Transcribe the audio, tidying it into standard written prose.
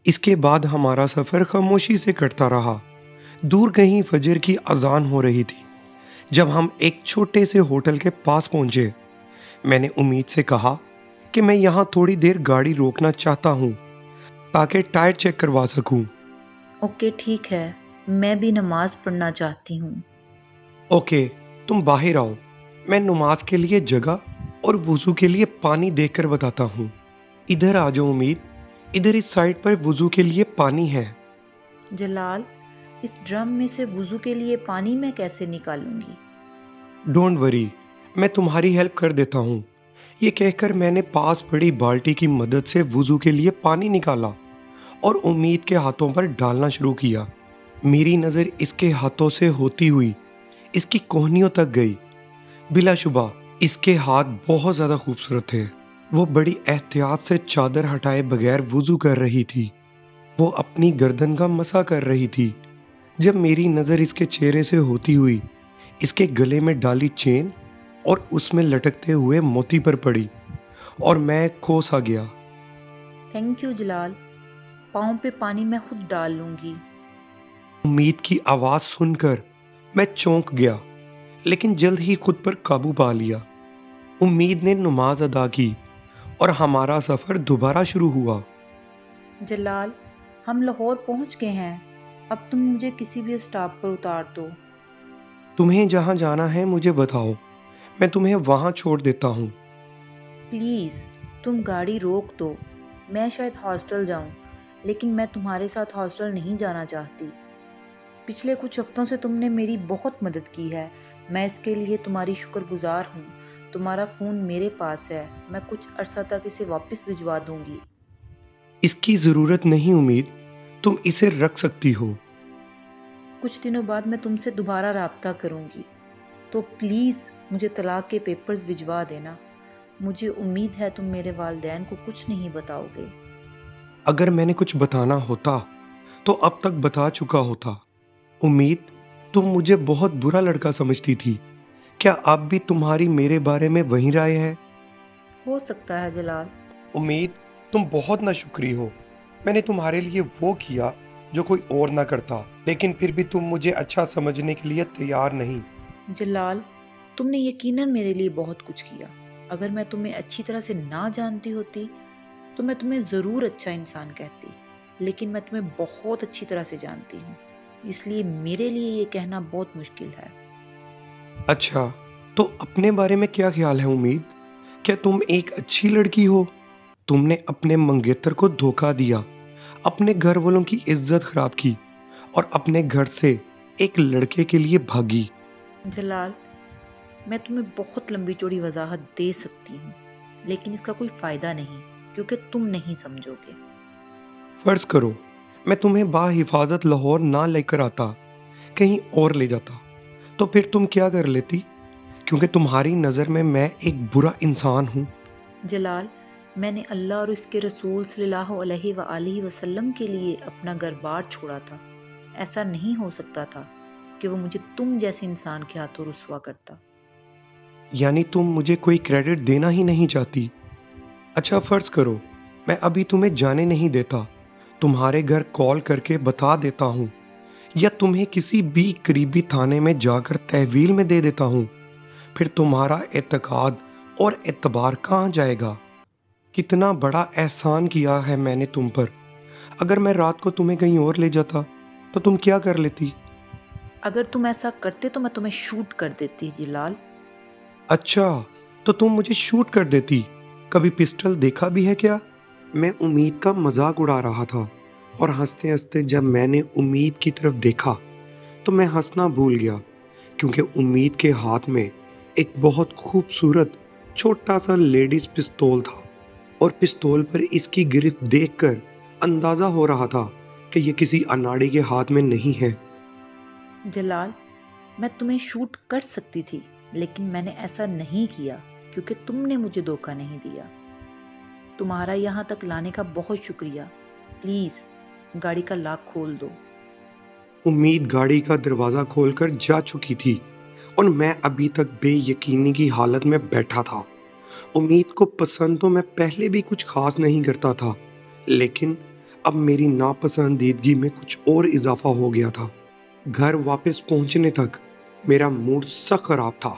اس کے بعد ہمارا سفر خاموشی سے کٹتا رہا۔ دور کہیں فجر کی اذان ہو رہی تھی جب ہم ایک چھوٹے سے ہوٹل کے پاس پہنچے۔ میں نے امید سے کہا کہ میں یہاں تھوڑی دیر گاڑی روکنا چاہتا ہوں تاکہ ٹائر چیک کروا سکوں۔ اوکے ٹھیک ہے، میں بھی نماز پڑھنا چاہتی ہوں۔ اوکے، تم باہر آؤ، میں نماز کے لیے جگہ اور وضو کے لیے پانی دیکھ کر بتاتا ہوں۔ ادھر آ جاؤ امید، ادھر اس سائڈ پر وضو کے لیے پانی ہے۔ جلال، اس ڈرم میں سے وضو کے لیے پانی میں کیسے نکالوں گی؟ ڈونٹ وری، میں تمہاری ہیلپ کر دیتا ہوں۔ یہ کہہ کر میں نے پاس پڑی بالٹی کی مدد سے وضو کے لیے پانی نکالا اور امید کے ہاتھوں پر ڈالنا شروع کیا۔ میری نظر اس کے ہاتھوں سے ہوتی ہوئی اس کی کوہنیوں تک گئی۔ بلا شبہ اس کے ہاتھ بہت زیادہ خوبصورت تھے۔ وہ بڑی احتیاط سے چادر ہٹائے بغیر وضو کر رہی تھی۔ وہ اپنی گردن کا مسا کر رہی تھی جب میری نظر اس کے چہرے سے ہوتی ہوئی اس کے گلے میں ڈالی چین اور اس میں لٹکتے ہوئے موتی پر پڑی اور میں کھو سا گیا۔ تھینک یو جلال، پاؤں پہ پانی میں خود ڈال لوں گی۔ امید کی آواز سن کر میں چونک گیا لیکن جلد ہی خود پر قابو پا لیا۔ امید نے نماز ادا کی اور ہمارا سفر دوبارہ شروع ہوا۔ جلال، ہم لاہور پہنچ گئے ہیں، اب تم مجھے کسی بھی اسٹاپ پر اتار دو۔ تمہیں جہاں جانا ہے مجھے بتاؤ، میں تمہیں وہاں چھوڑ دیتا ہوں۔ پلیز تم گاڑی روک دو، میں شاید ہاسٹل جاؤں لیکن میں تمہارے ساتھ ہاسٹل نہیں جانا چاہتی۔ پچھلے کچھ ہفتوں سے تم نے میری بہت مدد کی ہے، میں اس کے لیے تمہاری شکر گزار ہوں۔ تمہارا فون میرے پاس ہے، میں کچھ عرصہ تک اسے واپس بھجوا دوں گی۔ اس کی ضرورت نہیں امید، تم اسے رکھ سکتی ہو۔ کچھ دنوں بعد میں تم سے دوبارہ رابطہ کروں گی، تو پلیز مجھے طلاق کے پیپرز بھجوا دینا۔ مجھے امید ہے تم میرے والدین کو کچھ نہیں بتاؤ گے۔ اگر میں نے کچھ بتانا ہوتا تو اب تک بتا چکا ہوتا۔ امید، تم مجھے بہت برا لڑکا سمجھتی تھی، کیا اب بھی تمہاری میرے بارے میں وہی رائے ہے؟ ہو سکتا ہے جلال۔ امید، تم بہت ناشکری ہو۔ میں نے تمہارے لیے وہ کیا جو کوئی اور نہ کرتا، لیکن پھر بھی تم مجھے اچھا سمجھنے کے لیے تیار نہیں۔ جلال، تم نے یقیناً میرے لیے بہت کچھ کیا۔ اگر میں تمہیں اچھی طرح سے نہ جانتی ہوتی تو میں تمہیں ضرور اچھا انسان کہتی، لیکن میں تمہیں بہت اچھی طرح سے جانتی ہوں، اس لیے میرے لیے یہ کہنا بہت مشکل ہے۔ اچھا، تو اپنے بارے میں کیا خیال ہے امید؟ کیا تم ایک اچھی لڑکی ہو؟ تم نے اپنے منگیتر کو دھوکہ دیا، اپنے گھر والوں کی عزت خراب کی اور اپنے گھر سے ایک لڑکے کے لیے بھاگی۔ جلال، میں تمہیں بہت لمبی چوڑی وضاحت دے سکتی ہوں، لیکن اس کا کوئی فائدہ نہیں کیونکہ تم نہیں سمجھو گے۔ فرض کرو میں تمہیں بحفاظت لاہور نہ لے کر آتا، کہیں اور لے جاتا، تو پھر تم کیا کر لیتی؟ کیونکہ تمہاری نظر میں ایک برا انسان ہوں۔ جلال، میں نے اللہ اور اس کے رسول صلی اللہ علیہ وآلہ وسلم کے لیے اپنا گھر بار چھوڑا تھا۔ ایسا نہیں ہو سکتا تھا کہ وہ مجھے تم جیسے انسان کے ہاتھوں رسوا کرتا۔ یعنی تم مجھے کوئی کریڈٹ دینا ہی نہیں چاہتی؟ اچھا فرض کرو میں ابھی تمہیں جانے نہیں دیتا، تمہارے گھر کال کر کے بتا دیتا ہوں یا تمہیں کسی بھی قریبی تھانے میں جا کر تحویل میں دے دیتا ہوں، پھر تمہارا اعتقاد اور اعتبار کہاں جائے گا؟ کتنا بڑا احسان کیا ہے میں نے تم پر۔ اگر میں رات کو تمہیں کہیں اور لے جاتا تو تم کیا کر لیتی؟ اگر تم ایسا کرتے تو میں تمہیں شوٹ کر دیتی جلال۔ اچھا، تو تم مجھے شوٹ کر دیتی؟ کبھی پسٹل دیکھا بھی ہے کیا؟ میں امید کا مذاق اڑا رہا تھا اور ہنستے ہنستے جب میں نے امید کی طرف دیکھا تو میں ہنسنا بھول گیا، کیونکہ امید کے ہاتھ میں ایک بہت خوبصورت چھوٹا سا لیڈیز پستول تھا اور پستول پر اس کی گرفت دیکھ کر اندازہ ہو رہا تھا کہ یہ کسی اناڑی کے ہاتھ میں نہیں ہے۔ جلال، میں تمہیں شوٹ کر سکتی تھی لیکن میں نے ایسا نہیں کیا کیونکہ تم نے مجھے دھوکہ نہیں دیا۔ تمہارا یہاں تک لانے کا بہت شکریہ، پلیز گاڑی کا لاک کھول دو۔ امید گاڑی کا دروازہ کھول کر جا چکی تھی اور میں ابھی تک بے یقینی کی حالت میں بیٹھا تھا۔ امید کو پسند تو میں پہلے بھی کچھ خاص نہیں کرتا تھا، لیکن اب میری ناپسندیدگی میں کچھ اور اضافہ ہو گیا تھا۔ گھر واپس پہنچنے تک میرا موڈ سخت خراب تھا۔